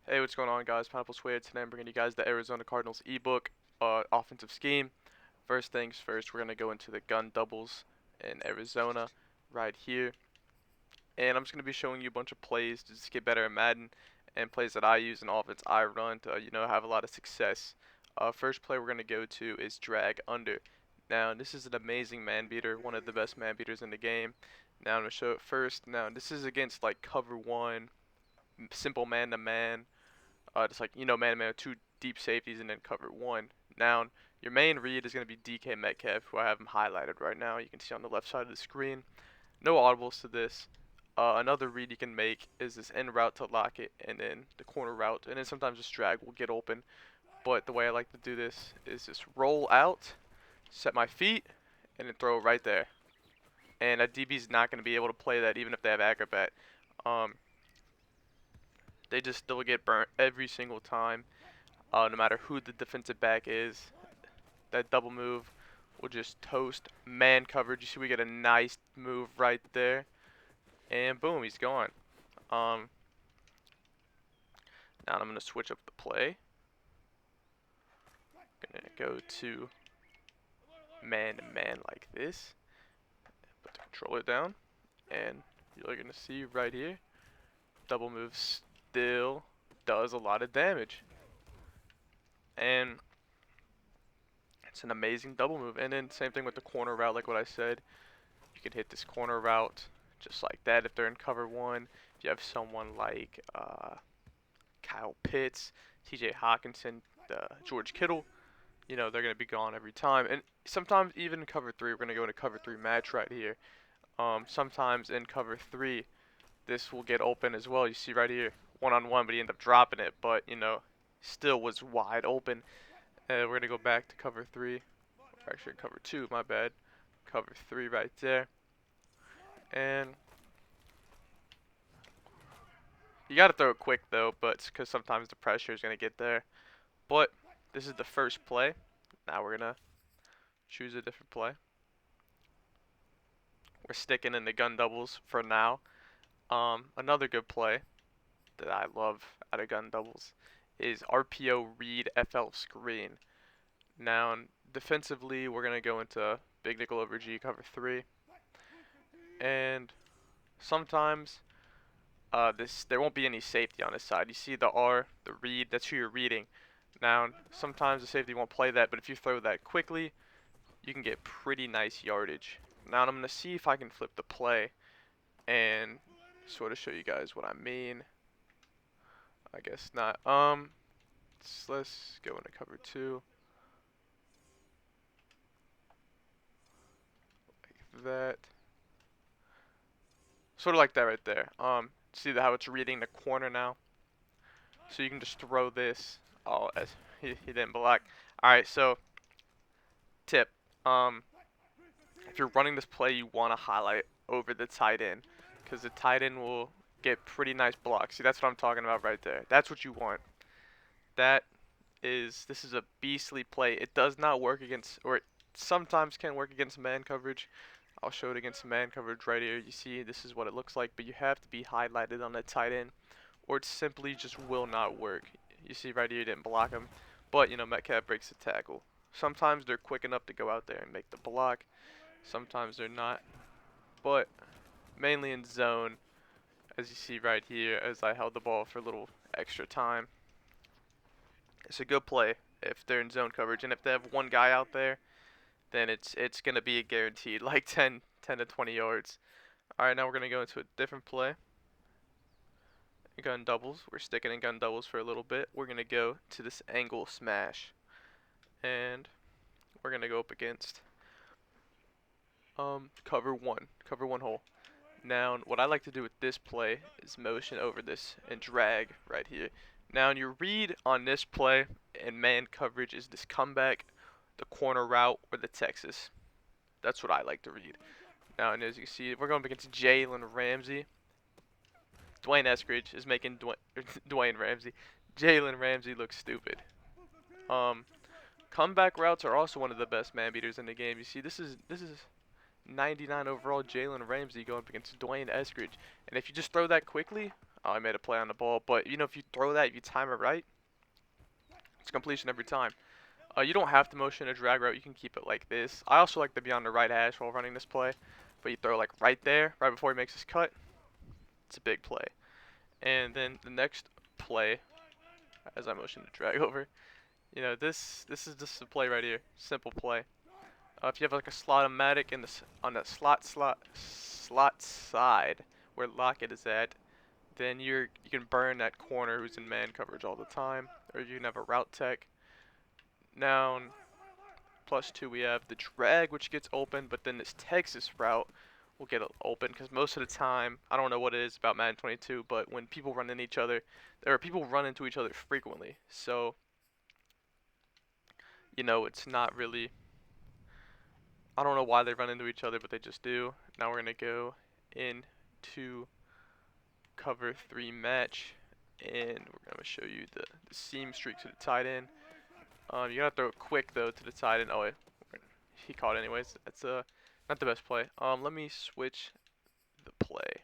Hey, what's going on, guys? Pineapple Square. Today I'm bringing you guys the Arizona Cardinals ebook, offensive scheme. First things first, we're going to go into the gun doubles in Arizona right here. And I'm just going to be showing you a bunch of plays to just get better at Madden and plays that I use and offense I run to, have a lot of success. First play we're going to go to is drag under. Now, this is an amazing man beater, one of the best man beaters in the game. Now, I'm going to show it first. Now, this is against like cover one, simple man to man. Just like, man-to-man with two deep safeties and then cover one. Now, your main read is going to be DK Metcalf, who I have him highlighted right now. You can see on the left side of the screen. No audibles to this. Another read you can make is this end route to lock it, and then the corner route, and then sometimes this drag will get open. But the way I like to do this is just roll out, set my feet, and then throw it right there. And a DB's not going to be able to play that even if they have acrobat. They'll get burnt every single time, no matter who the defensive back is. That double move will just toast man coverage. You see we get a nice move right there, and boom, he's gone. Now I'm going to switch up the play. Going to go to man-to-man like this. Put the controller down, and you're going to see right here, double move still does a lot of damage. And it's an amazing double move. And then same thing with the corner route, like what I said. You can hit this corner route just like that if they're in cover one. If you have someone like Kyle Pitts, TJ Hawkinson, George Kittle, they're going to be gone every time. And sometimes even in cover three, we're going to go into cover three match right here. Sometimes in cover three, this will get open as well. You see right here, one-on-one, but he ended up dropping it. But, still was wide open. We're going to go back to cover three. Actually, cover two, my bad. Cover three right there. And you got to throw it quick, though, but because sometimes the pressure is going to get there. But this is the first play. Now we're going to choose a different play. We're sticking in the gun doubles for now. Another good play that I love out of gun doubles is Rpo Read Fl Screen. Now, defensively, we're going to go into big nickel over G cover 3. And sometimes there won't be any safety on this side. You see the R, the read, that's who you're reading. Now, sometimes the safety won't play that, but if you throw that quickly, you can get pretty nice yardage. Now, I'm going to see if I can flip the play and sort of show you guys what I mean. I guess not. Let's go into cover 2. Like that. Sort of like that right there. See how it's reading the corner now? So you can just throw this. Oh, as he didn't block. Alright, so tip. If you're running this play, you want to highlight over the tight end, because the tight end will get pretty nice blocks. See, that's what I'm talking about right there. That's what you want. This is a beastly play. It does not work against, or it sometimes can work against man coverage. I'll show it against man coverage right here. You see, this is what it looks like, but you have to be highlighted on the tight end, or it simply just will not work. You see right here, you didn't block him, but Metcalf breaks the tackle. Sometimes they're quick enough to go out there and make the block. Sometimes they're not, but mainly in zone, as you see right here, as I held the ball for a little extra time. It's a good play if they're in zone coverage, and if they have one guy out there, then it's going to be a guaranteed like 10 to 20 yards. Alright, now we're going to go into a different play. Gun doubles. We're sticking in gun doubles for a little bit. We're going to go to this angle smash. And we're going to go up against cover one hole. Now, what I like to do with this play is motion over this and drag right here. Now, your read on this play and man coverage is this comeback, the corner route, or the Texas. That's what I like to read. Now, and as you can see, we're going up against Jalen Ramsey. Dwayne Eskridge is making Dwayne Ramsey. Jalen Ramsey looks stupid. Comeback routes are also one of the best man beaters in the game. You see, this is 99 overall Jalen Ramsey going up against Dwayne Eskridge. And if you just throw that quickly, Oh, I made a play on the ball, but you know, if you throw that, if you time it right, it's completion every time. You don't have to motion a drag route. You can keep it like this. I also like to be on the right hash while running this play, but you throw like right there, right before he makes his cut. It's a big play. And then the next play, as I motion the drag over, you know, this is just a play right here. Simple play. If you have like a slot-o-matic in on the slot side where Lockett is at, then you can burn that corner who's in man coverage all the time, or you can have a route tech. Now, +2 we have the drag which gets open, but then this Texas route will get open because most of the time, I don't know what it is about Madden 22, but when people run into each other, people run into each other frequently. So, you know, it's not really, I don't know why they run into each other, but they just do. Now we're going to go into cover 3 match, and we're going to show you the seam streak to the tight end. You gotta throw it quick though to the tight end. Oh wait, he caught it anyways. That's not the best play. Let me switch the play.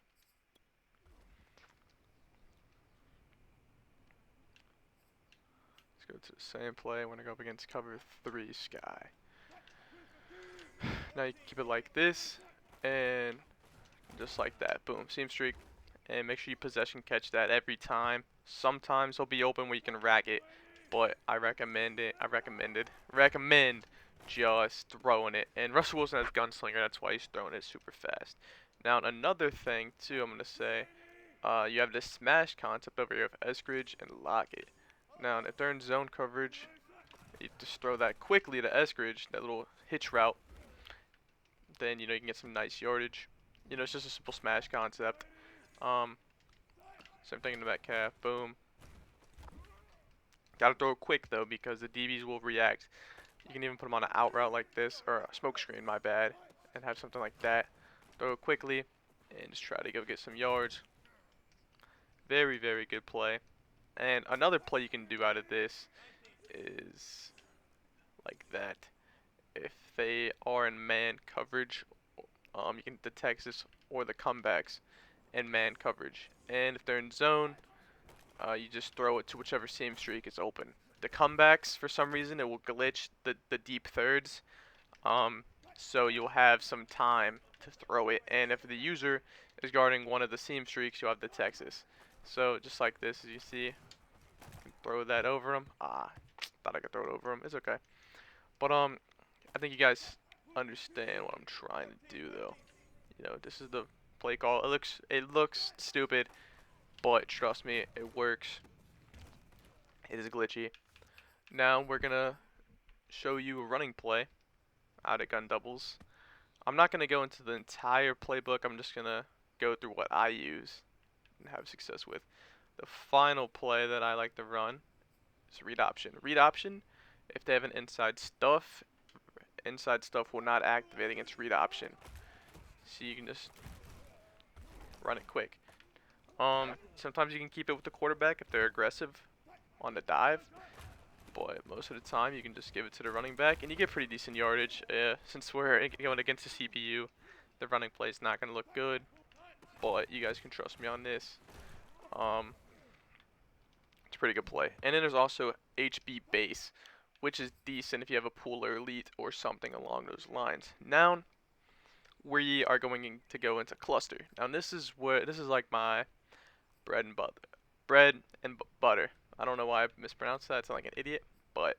Let's go to the same play. We're gonna go up against cover 3 Sky. Now you keep it like this, and just like that. Boom, seam streak, and make sure you possession catch that every time. Sometimes he'll be open where you can rack it, but I recommend just throwing it. And Russell Wilson has gunslinger, that's why he's throwing it super fast. Now another thing too, I'm gonna say, you have this smash concept over here of Eskridge and Lockett. Now if they're in zone coverage, you just throw that quickly to Eskridge, that little hitch route. Then you know you can get some nice yardage. You know, it's just a simple smash concept. Same thing in the Metcalf. Boom. Gotta throw it quick though because the DBs will react. You can even put them on an out route like this, or a smoke screen, my bad, and have something like that. Throw it quickly and just try to go get some yards. Very, very good play. And another play you can do out of this is like that. If they are in man coverage, you can hit the Texas or the comebacks in man coverage. And if they're in zone, you just throw it to whichever seam streak is open. The comebacks, for some reason, it will glitch the deep thirds. So you'll have some time to throw it. And if the user is guarding one of the seam streaks, you'll have the Texas. So just like this, as you see, throw that over him. Thought I could throw it over him. It's okay. But I think you guys understand what I'm trying to do, though. You know, this is the play call. It looks stupid, but trust me, it works. It is glitchy. Now we're gonna show you a running play out of gun doubles. I'm not gonna go into the entire playbook. I'm just gonna go through what I use and have success with. The final play that I like to run is read option. Read option, if they have an inside stuff will not activate against read option. So you can just run it quick. Sometimes you can keep it with the quarterback if they're aggressive on the dive, but most of the time you can just give it to the running back and you get pretty decent yardage. Since we're going against the CPU, the running play is not going to look good, but you guys can trust me on this. It's a pretty good play. And then there's also HB base, which is decent if you have a pool or elite or something along those lines. Now we are going to go into cluster. Now this is like my bread and butter. I don't know why I mispronounced that. I sound like an idiot, but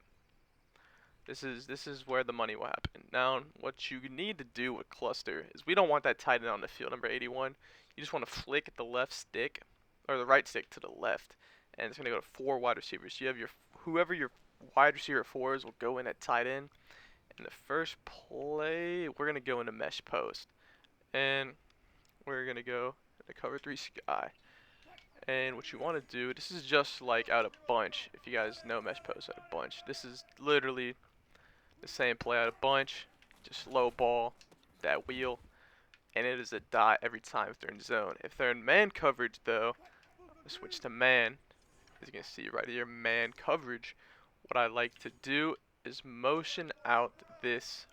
this is where the money will happen. Now what you need to do with cluster is we don't want that tight end on the field, number 81. You just want to flick the left stick or the right stick to the left, and it's gonna go to 4 wide receivers. You have whoever your wide receiver 4 is will go in at tight end. In the first play, we're gonna go into mesh post, and we're gonna go to cover 3 Sky. And what you want to do, this is just like out of bunch. If you guys know mesh post out of bunch, this is literally the same play out of bunch, just low ball that wheel, and it is a dot every time if they're in zone. If they're in man coverage though, switch to man. As you can see right here, man coverage. What I like to do is motion out this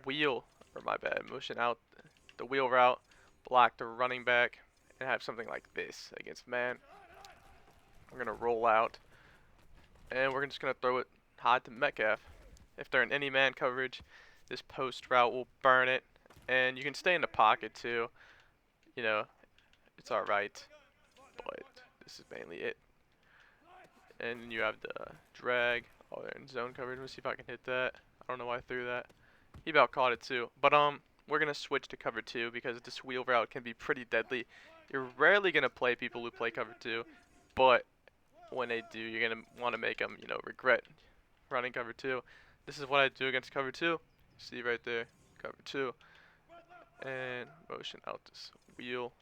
motion out the wheel route, block the running back, and have something like this against man. We're gonna roll out, and we're just gonna throw it high to Metcalf. If they're in any man coverage, this post route will burn it, and you can stay in the pocket too. You know, it's all right, but this is mainly it. And then you have the drag. Oh, they're in zone coverage. Let's see if I can hit that. I don't know why I threw that. He about caught it too. But we're gonna switch to cover two because this wheel route can be pretty deadly. You're rarely gonna play people who play cover two, but when they do, you're gonna want to make them, regret running cover two. This is what I do against cover two. See right there, cover two, and motion out this wheel,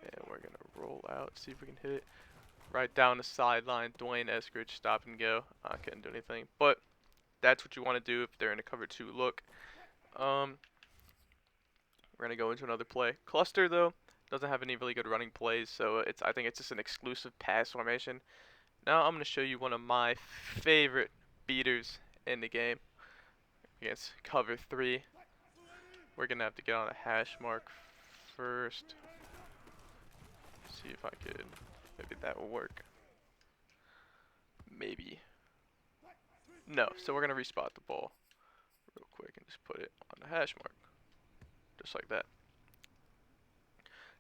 and we're gonna roll out. See if we can hit it right down the sideline. Dwayne Eskridge, stop and go. I couldn't do anything, but that's what you want to do if they're in a cover two look. We're gonna go into another play. Cluster though doesn't have any really good running plays, so I think it's just an exclusive pass formation. Now I'm gonna show you one of my favorite beaters in the game against cover three. We're gonna have to get on a hash mark first. See if I could. Maybe that will work. Maybe. No. So we're gonna respot the ball real quick and just put it on the hash mark, just like that.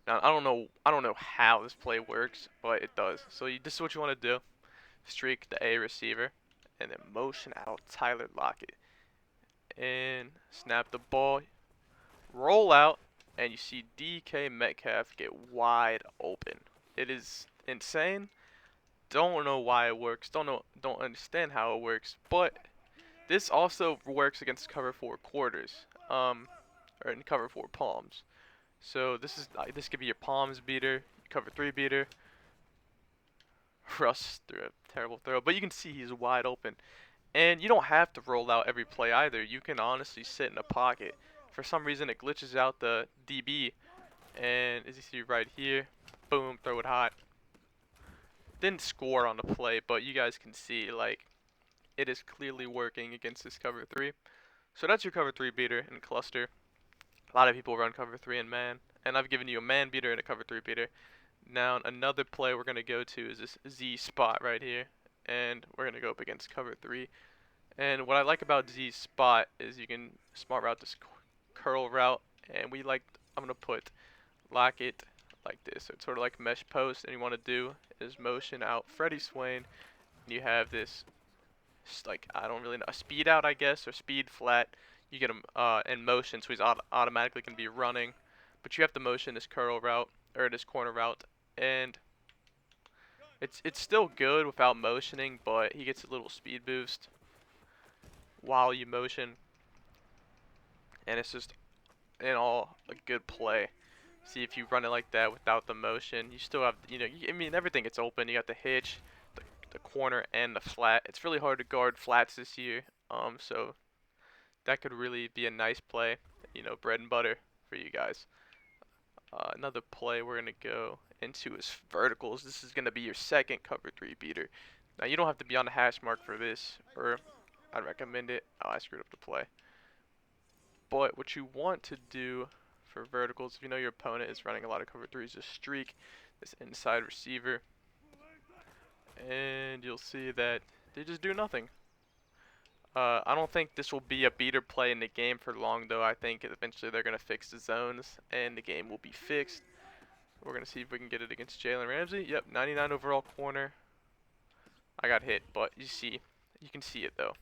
Now I don't know how this play works, but it does. So this is what you want to do: streak the A receiver, and then motion out Tyler Lockett, and snap the ball, roll out, and you see DK Metcalf get wide open. It is insane. Don't know why it works. Don't understand how it works. But this also works against cover four quarters, or in cover four palms. So this could be your palms beater, cover three beater. Russ threw a terrible throw, but you can see he's wide open. And you don't have to roll out every play either. You can honestly sit in a pocket. For some reason, it glitches out the DB, and as you see right here, boom, throw it hot. Didn't score on the play, but you guys can see, like, it is clearly working against this cover three. So that's your cover three beater in cluster. A lot of people run cover three in man, and I've given you a man beater and a cover three beater. Now another play we're gonna go to is this Z spot right here, and we're gonna go up against cover three. And what I like about Z spot is you can smart route this curl route, and I'm gonna put Lockett like this. So it's sort of like mesh post, and you want to do is motion out Freddie Swain, and you have this, like, I don't really know, a speed out, I guess, or speed flat. You get him in motion, so he's automatically going to be running, but you have to motion this curl route, or this corner route, and it's still good without motioning, but he gets a little speed boost while you motion, and it's just in all a good play. See, if you run it like that without the motion, you still have, I mean, everything gets open. You got the hitch, the corner, and the flat. It's really hard to guard flats this year, so that could really be a nice play, bread and butter for you guys. Another play we're going to go into is verticals. This is going to be your second cover three beater. Now, you don't have to be on the hash mark for this, or I'd recommend it. Oh, I screwed up the play. But what you want to do for verticals, if you know your opponent is running a lot of cover threes, just streak this inside receiver, and you'll see that they just do nothing. I don't think this will be a beater play in the game for long, though. I think eventually they're going to fix the zones, and the game will be fixed. We're going to see if we can get it against Jalen Ramsey. Yep, 99 overall corner. I got hit, but you can see it, though.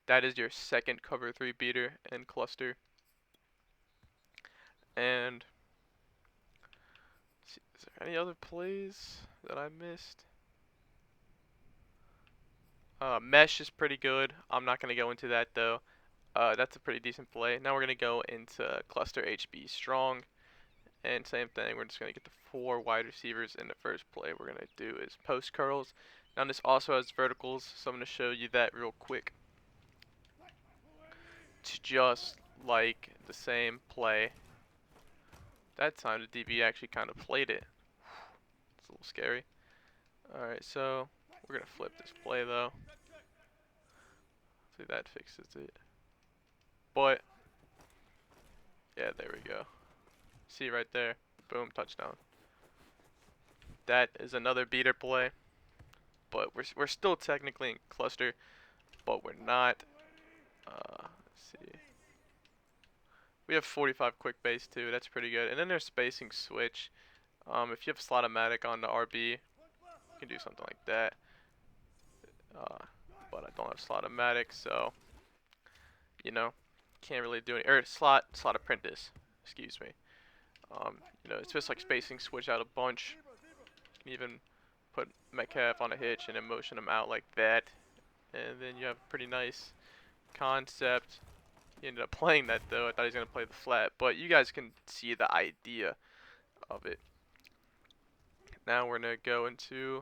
That is your second cover three beater and cluster. And is there any other plays that I missed? Mesh is pretty good. I'm not going to go into that though. That's a pretty decent play. Now we're going to go into cluster HB strong. And same thing, we're just going to get the 4 wide receivers in the first play. We're going to do is post curls. Now this also has verticals, so I'm going to show you that real quick. It's just like the same play. That time the DB actually kind of played it. It's a little scary. Alright, so we're going to flip this play though. See, that fixes it. But yeah, there we go. See right there. Boom, touchdown. That is another beater play, but we're still technically in cluster, but we're not. Let's see. We have 45 quick base too. That's pretty good. And then there's spacing switch. If you have Slotomatic on the RB, you can do something like that. But I don't have Slotomatic, so you know, can't really do any. Or slot apprentice. Excuse me. You know, it's just like spacing switch out a bunch. You can even put Metcalf on a hitch and then motion him out like that, and then you have a pretty nice concept. He ended up playing that though. I thought he was gonna play the flat, but you guys can see the idea of it. Now we're gonna go into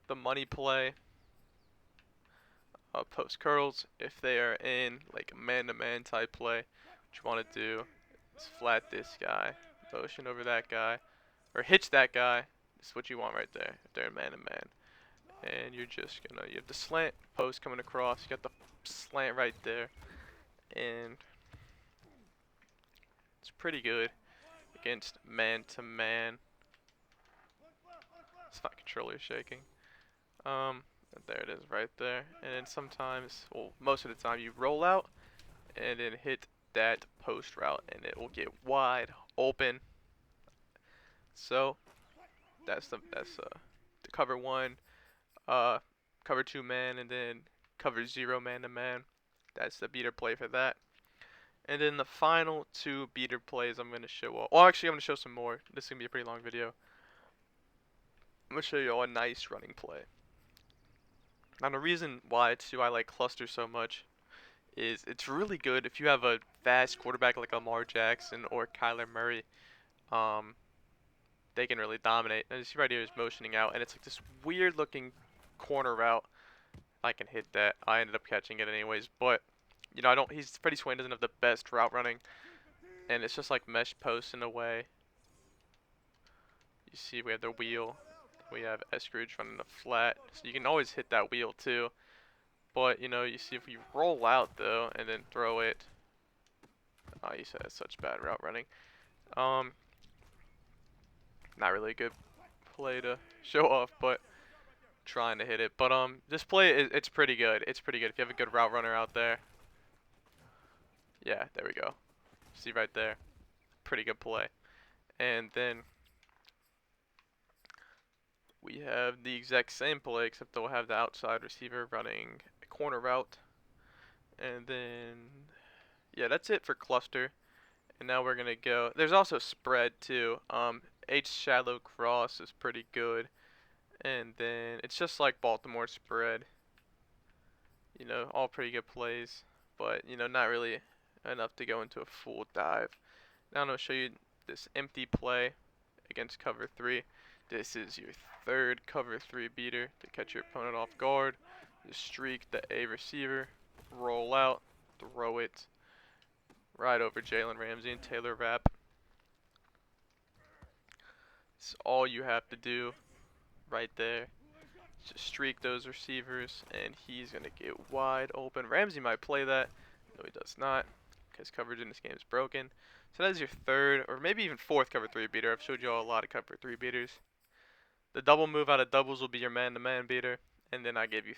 the money play. Post curls if they are in like a man-to-man type play. What you want to do is flat this guy, motion over that guy, or hitch that guy. This is what you want right there if they're in man-to-man. And you're just gonna, you have the slant post coming across. You got the slant right there, and it's pretty good against man-to-man. It's not controller shaking. There it is right there. And then sometimes, well, most of the time you roll out and then hit that post route and it will get wide open. So that's the cover one, cover two man, and then cover zero man to man. That's the beater play for that. And then the final two beater plays I'm going to show all. Well, actually, I'm going to show some more. This is going to be a pretty long video. I'm going to show you all a nice running play. Now, the reason why I like cluster so much is it's really good if you have a fast quarterback like Lamar Jackson or Kyler Murray. They can really dominate. And you see right here is motioning out, and it's like this weird looking corner route. I can hit that. I ended up catching it anyways, but you know, Freddie Swain doesn't have the best route running, and it's just like mesh posts in a way. You see we have the wheel. We have Eskridge running the flat, so you can always hit that wheel too. But you know, you see if we roll out though and then throw it. Oh, you said it's such bad route running. Not really a good play to show off, but trying to hit it. But this play it's pretty good. It's pretty good if you have a good route runner out there. Yeah, there we go. See right there, pretty good play. And then we have the exact same play, except they'll have the outside receiver running a corner route. And then, yeah, that's it for cluster. And now we're gonna go. There's also spread too. H shallow cross is pretty good. And then it's just like Baltimore spread. You know, all pretty good plays, but you know, not really enough to go into a full dive. Now I'm gonna show you this empty play against cover 3. This is your third cover 3 beater to catch your opponent off guard. Just streak the A receiver, roll out, throw it right over Jalen Ramsey and Taylor Rapp. It's all you have to do right there. Just streak those receivers and he's gonna get wide open. Ramsey might play that. No, he does not, because coverage in this game is broken. So that is your third or maybe even fourth cover 3 beater. I've showed you all a lot of cover 3 beaters. The double move out of doubles will be your man-to-man beater, and then I gave you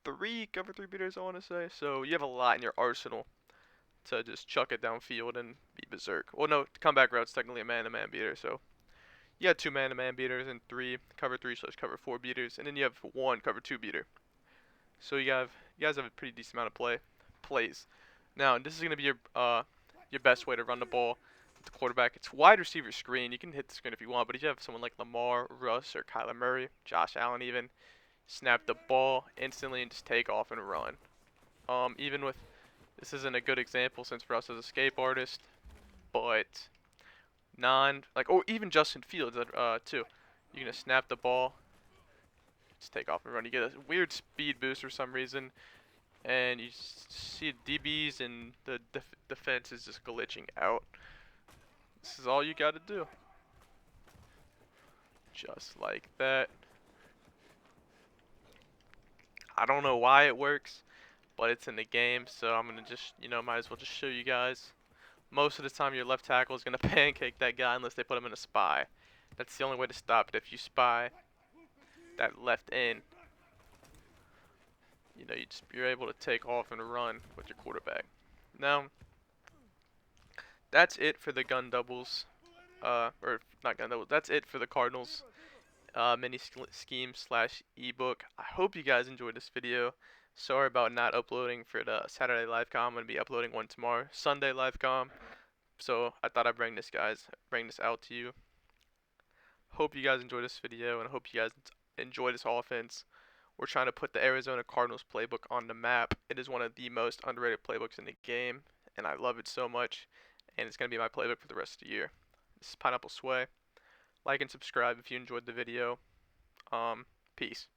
3 cover 3 beaters, I want to say. So you have a lot in your arsenal to just chuck it downfield and be berserk. Well, no, comeback route's technically a man-to-man beater, so you got 2 man-to-man beaters and 3 cover 3/cover 4 beaters, and then you have 1 cover 2 beater. So you guys have a pretty decent amount of plays. Now this is gonna be your best way to run the ball. The quarterback, it's wide receiver screen. You can hit the screen if you want, but if you have someone like Lamar, Russ, or Kyler Murray, Josh Allen even, snap the ball instantly and just take off and run. Even with, this isn't a good example since Russ is a escape artist, but or even Justin Fields too. You're gonna snap the ball, just take off and run. You get a weird speed boost for some reason, and you see DBs and the defense is just glitching out. This is all you gotta do. Just like that. I don't know why it works, but it's in the game, so I'm gonna just, you know, might as well just show you guys most of the time your left tackle is going to pancake that guy unless they put him in a spy. That's the only way to stop it. If you spy that left end, you know, you're able to take off and run with your quarterback. Now, that's it for the gun doubles. Or not gun doubles. That's it for the Cardinals mini scheme slash ebook. I hope you guys enjoyed this video. Sorry about not uploading for the Saturday live com. I'm gonna be uploading one tomorrow, Sunday live com. So I thought I'd bring this out to you. Hope you guys enjoyed this video, and I hope you guys enjoy this offense. We're trying to put the Arizona Cardinals playbook on the map. It is one of the most underrated playbooks in the game, and I love it so much. And it's gonna be my playbook for the rest of the year. This is Pineapple Sway. Like and subscribe if you enjoyed the video. Peace.